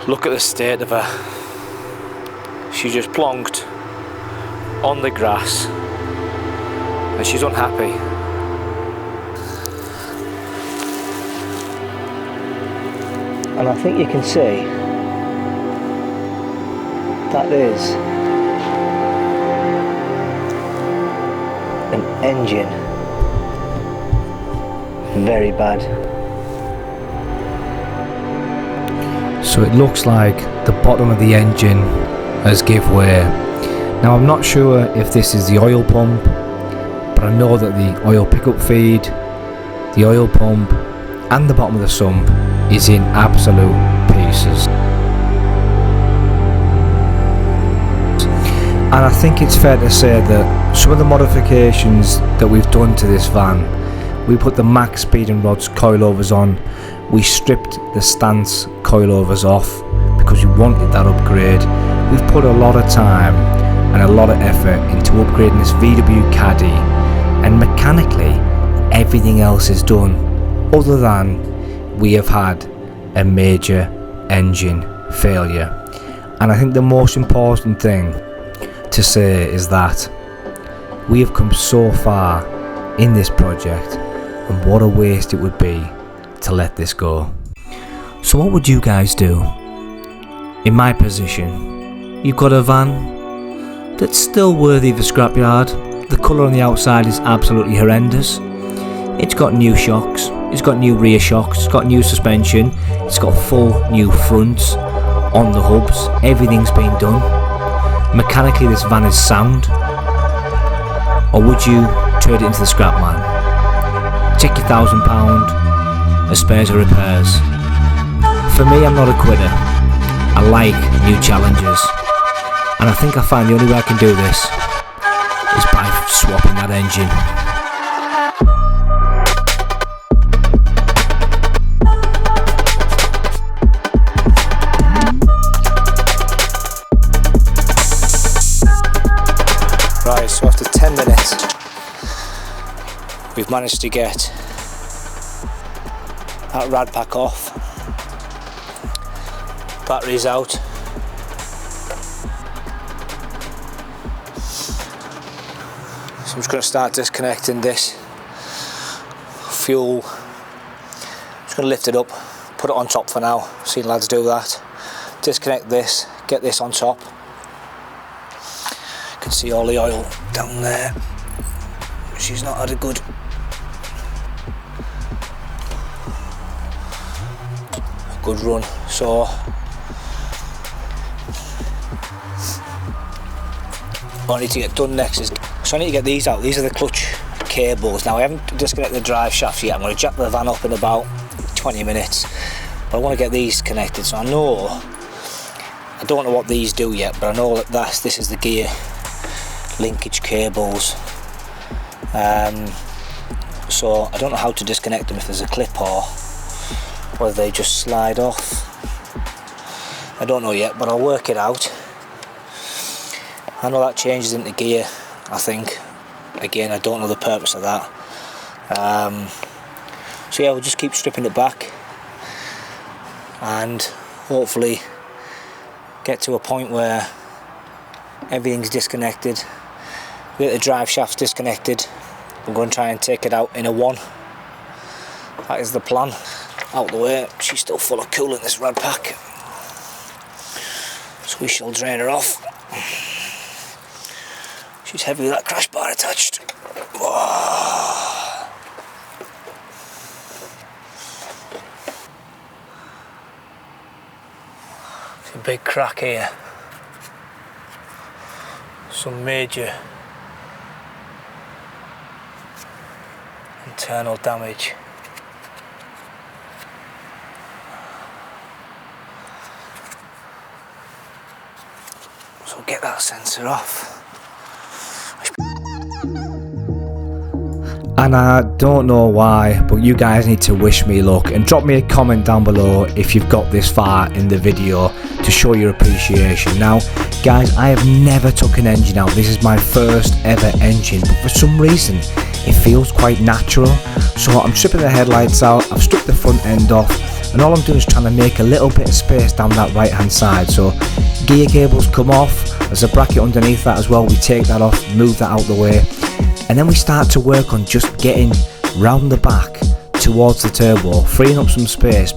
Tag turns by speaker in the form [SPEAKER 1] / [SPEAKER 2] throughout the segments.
[SPEAKER 1] Look at the state of her. She just plonked on the grass and she's unhappy. And I think you can see that is an engine. Very bad. So it looks like the bottom of the engine has give way. Now I'm not sure if this is the oil pump, but I know that the oil pickup feed, the oil pump and the bottom of the sump is in absolute pieces. And I think it's fair to say that some of the modifications that we've done to this van, we put the max speed and rods coilovers on, we stripped the stance coilovers off because we wanted that upgrade. We've put a lot of time and a lot of effort into upgrading this VW Caddy, and mechanically everything else is done other than we have had a major engine failure. And I think the most important thing to say is that we have come so far in this project, and what a waste it would be to let this go. So what would you guys do? In my position, you've got a van that's still worthy of a scrapyard. The colour on the outside is absolutely horrendous. It's got new shocks, it's got new rear shocks, it's got new suspension, it's got full new fronts on the hubs, everything's been done. Mechanically this van is sound. Or would you trade it into the scrap man? Take your £1,000 as spares or repairs. For me, I'm not a quitter. I like new challenges, and I think I find the only way I can do this is by swapping that engine. Right, so after 10 minutes we've managed to get that rad pack off, batteries out, so I'm just going to start disconnecting this fuel. I'm just going to lift it up, put it on top for now. I've seen lads do that. Disconnect this, get this on top. You can see all the oil down there. She's not had a good run, so what I need to get done next is, so I need to get these out. These are the clutch cables. Now I haven't disconnected the drive shafts yet. I'm going to jack the van up in about 20 minutes, but I want to get these connected. So I don't know what these do yet, but I know that this is the gear linkage cables. So I don't know how to disconnect them, if there's a clip or whether they just slide off. I don't know yet, but I'll work it out. I know that changes into gear, I think. Again, I don't know the purpose of that. So yeah, we'll just keep stripping it back and hopefully get to a point where everything's disconnected. We get the drive shafts disconnected. We're going to try and take it out in a one. That is the plan. Out the way. She's still full of coolant, this rad pack, so we shall drain her off. She's heavy with that crash bar attached. Whoa. It's a big crack here. Some major internal damage. So get that sensor off. And I don't know why, but you guys need to wish me luck and drop me a comment down below if you've got this far in the video to show your appreciation. Now guys, I have never took an engine out. This is my first ever engine, but for some reason it feels quite natural. So I'm stripping the headlights out, I've stripped the front end off, and all I'm doing is trying to make a little bit of space down that right hand side. So gear cables come off, there's a bracket underneath that as well, we take that off, move that out the way, and then we start to work on just getting round the back towards the turbo, freeing up some space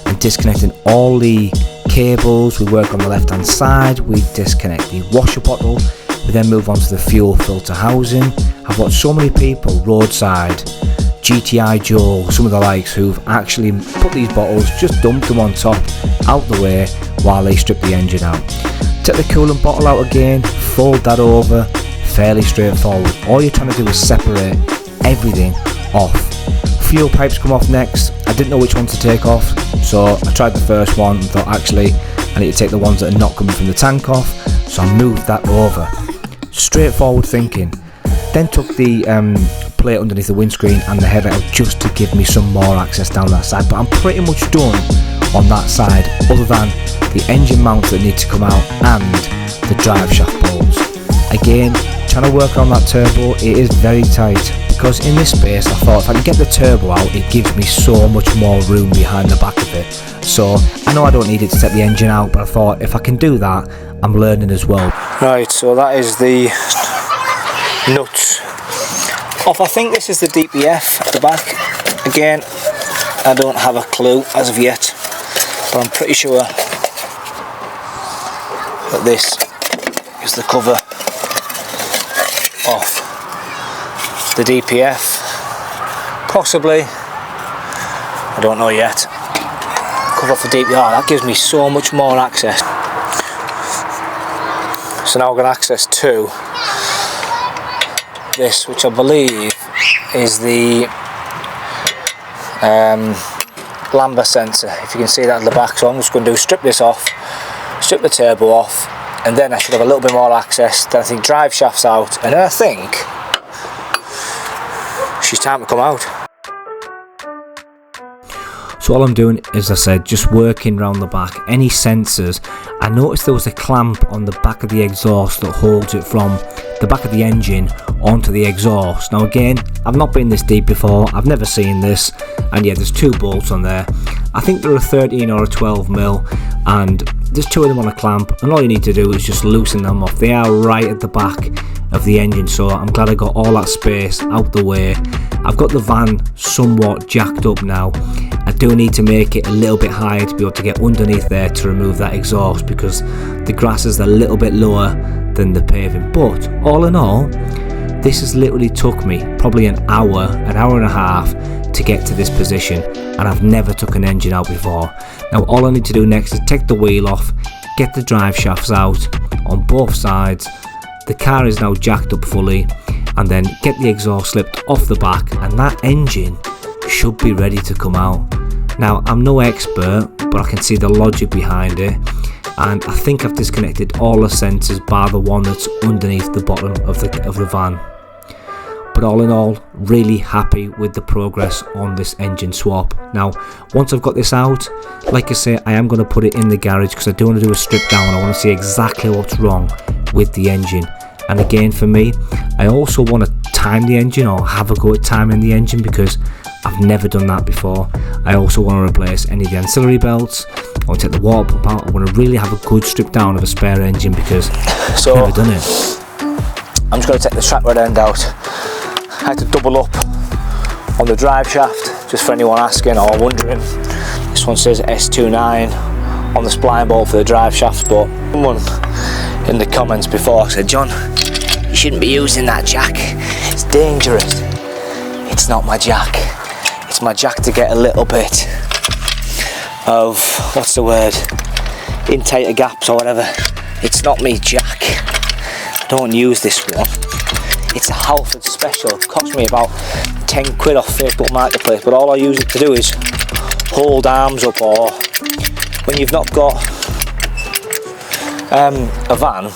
[SPEAKER 1] and disconnecting all the cables. We work on the left hand side, we disconnect the washer bottle, we then move on to the fuel filter housing. I've watched so many people roadside, GTI Joe, some of the likes, who've actually put these bottles, just dumped them on top, out the way, while they strip the engine out. Take the coolant bottle out again, fold that over, fairly straightforward. All you're trying to do is separate everything off. Fuel pipes come off next. I didn't know which one to take off, so I tried the first one and thought actually I need to take the ones that are not coming from the tank off, so I moved that over. Straightforward thinking. Then took the plate underneath the windscreen and the headlight out just to give me some more access down that side, but I'm pretty much done on that side, other than the engine mounts that need to come out and the drive shaft bolts. Again, trying to work on that turbo, it is very tight, because in this space I thought if I can get the turbo out, it gives me so much more room behind the back of it. So I know I don't need it to set the engine out, but I thought if I can do that, I'm learning as well. Right, so that is the nuts off. I think this is the DPF at the back. Again, I don't have a clue as of yet, but I'm pretty sure that this is the cover off the DPF, possibly, I don't know yet. Cover off the DPF, that gives me so much more access. So now I've got access to this, which I believe is the lambda sensor, if you can see that at the back. So I'm just going to strip this off, strip the turbo off, and then I should have a little bit more access. Then I think drive shaft's out, and then I think she's time to come out. So all I'm doing, as I said, just working round the back. Any sensors, I noticed there was a clamp on the back of the exhaust that holds it from the back of the engine onto the exhaust. Now again, I've not been this deep before, I've never seen this, and yeah, there's two bolts on there. I think they're a 13 or a 12 mil, and there's two of them on a clamp, and all you need to do is just loosen them off. They are right at the back of the engine, so I'm glad I got all that space out the way. I've got the van somewhat jacked up now. I do need to make it a little bit higher to be able to get underneath there to remove that exhaust, because the grass is a little bit lower than the paving. But all in all, this has literally took me probably an hour and a half to get to this position, and I've never took an engine out before. Now all I need to do next is take the wheel off, get the drive shafts out on both sides. The car is now jacked up fully, and then get the exhaust slipped off the back, and that engine should be ready to come out. Now I'm no expert, but I can see the logic behind it, and I think I've disconnected all the sensors bar the one that's underneath the bottom of the van. But all in all, really happy with the progress on this engine swap. Now once I've got this out, like I say, I am going to put it in the garage because I do want to do a strip down. I want to see exactly what's wrong with the engine. And again, for me, I also want to time the engine, or have a go at timing the engine, because I've never done that before. I also want to replace any of the ancillary belts. I want to take the water pump out. I want to really have a good strip down of a spare engine, because I've never done it.
[SPEAKER 2] I'm just going to take the strap rod end out. I had to double up on the drive shaft, just for anyone asking or wondering. This one says S29 on the spline bolt for the drive shaft, but someone in the comments before said, John, you shouldn't be using that jack, it's dangerous. It's not my jack, it's my jack to get a little bit of, what's the word, in tighter gaps or whatever. It's not me jack. I don't use this one. It's a Halford special. It cost me about 10 quid off Facebook Marketplace, but all I use it to do is hold arms up, or when you've not got a van,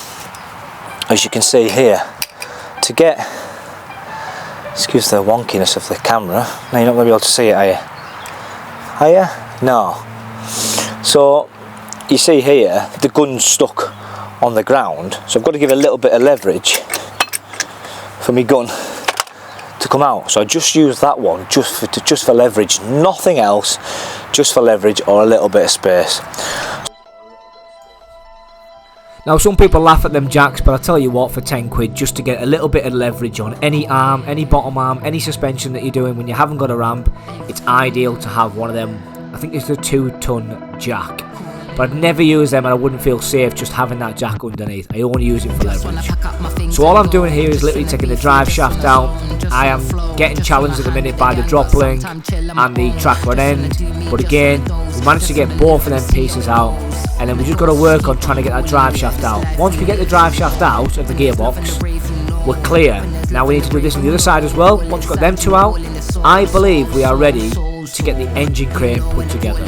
[SPEAKER 2] as you can see here, to get, excuse the wonkiness of the camera, now you're not going to be able to see it, are you? Are you? No. So you see here, the gun's stuck on the ground, so I've got to give it a little bit of leverage for my gun to come out. So I just use that one just for leverage, nothing else, just for leverage or a little bit of space.
[SPEAKER 1] Now some people laugh at them jacks, but I tell you what, for 10 quid, just to get a little bit of leverage on any arm, any bottom arm, any suspension that you're doing when you haven't got a ramp, it's ideal to have one of them. I think it's a 2-ton jack. But I'd never use them, and I wouldn't feel safe just having that jack underneath. I only use it for leverage. So all I'm doing here is literally taking the drive shaft out. I am getting challenged at the minute by the drop link and the track rod end. But again, we managed to get both of them pieces out. And then we just got to work on trying to get that drive shaft out. Once we get the drive shaft out of the gearbox, we're clear. Now we need to do this on the other side as well. Once we've got them two out, I believe we are ready to get the engine crane put together.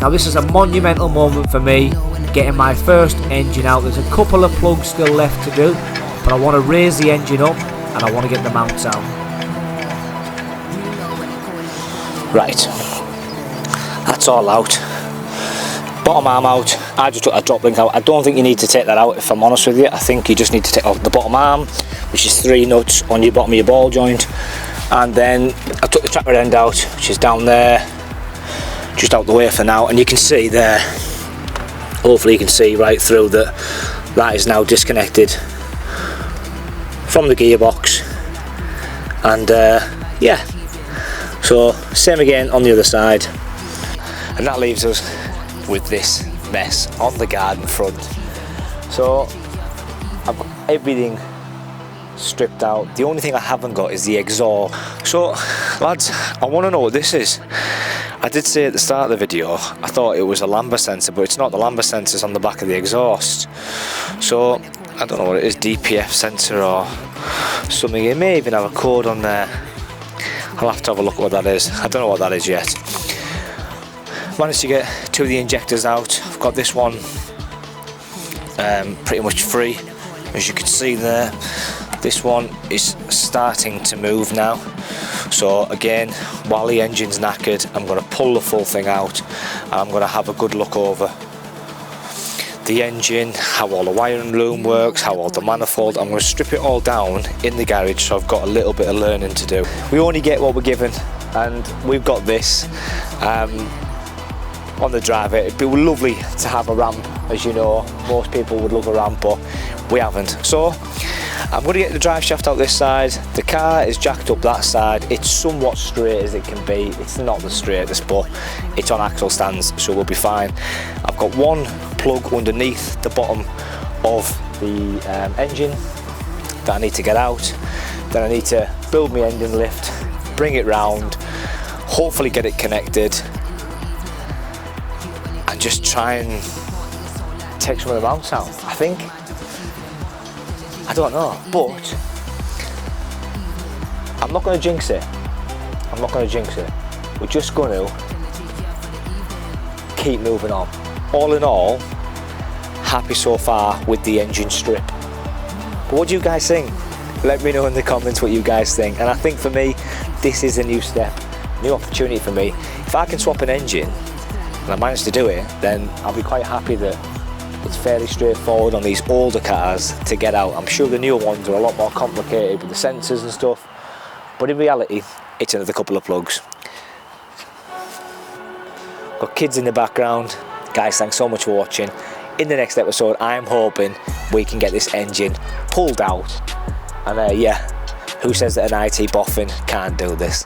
[SPEAKER 1] Now this is a monumental moment for me, getting my first engine out. There's a couple of plugs still left to do, but I want to raise the engine up and I want to get the mounts out.
[SPEAKER 2] Right, that's all out. Bottom arm out. I just took that drop link out. I don't think you need to take that out, if I'm honest with you. I think you just need to take out the bottom arm, which is 3 nuts on your bottom of your ball joint. And then I took the track rod end out, which is down there, just out the way for now. And you can see there, hopefully you can see right through that is now disconnected from the gearbox. And yeah, so same again on the other side. And that leaves us with this mess on the garden front. So I've got everything stripped out. The only thing I haven't got is the exhaust. So lads, I want to know what this is. I did say at the start of the video I thought it was a lambda sensor, but it's not. The lambda sensor's on the back of the exhaust. So I don't know what it is, DPF sensor or something. It may even have a code on there. I'll have to have a look at what that is. I don't know what that is yet. Managed to get 2 of the injectors out. I've got this one pretty much free, as you can see there. This one is starting to move now. So again, while the engine's knackered, I'm going to pull the full thing out and I'm going to have a good look over the engine, how all the wiring loom works, how all the manifold. I'm going to strip it all down in the garage, so I've got a little bit of learning to do. We only get what we're given, and we've got this on the driver. It'd be lovely to have a ramp, as you know. Most people would love a ramp, but we haven't. So I'm going to get the drive shaft out this side. The car is jacked up that side. It's somewhat straight as it can be. It's not the straightest, but it's on axle stands, so we'll be fine. I've got one plug underneath the bottom of the engine that I need to get out. Then I need to build my engine lift, bring it round, hopefully get it connected, and just try and take some of the mounts out. I think, I don't know, but I'm not going to jinx it. I'm not going to jinx it. We're just going to keep moving on. All in all, happy so far with the engine strip. But what do you guys think? Let me know in the comments what you guys think. And I think for me, this is a new step, new opportunity for me. If I can swap an engine and I manage to do it, then I'll be quite happy that it's fairly straightforward on these older cars to get out. I'm sure the newer ones are a lot more complicated with the sensors and stuff, but in reality, it's another couple of plugs. Got kids in the background. Guys, thanks so much for watching. In the next episode, I'm hoping we can get this engine pulled out. And yeah, who says that an IT boffin can't do this?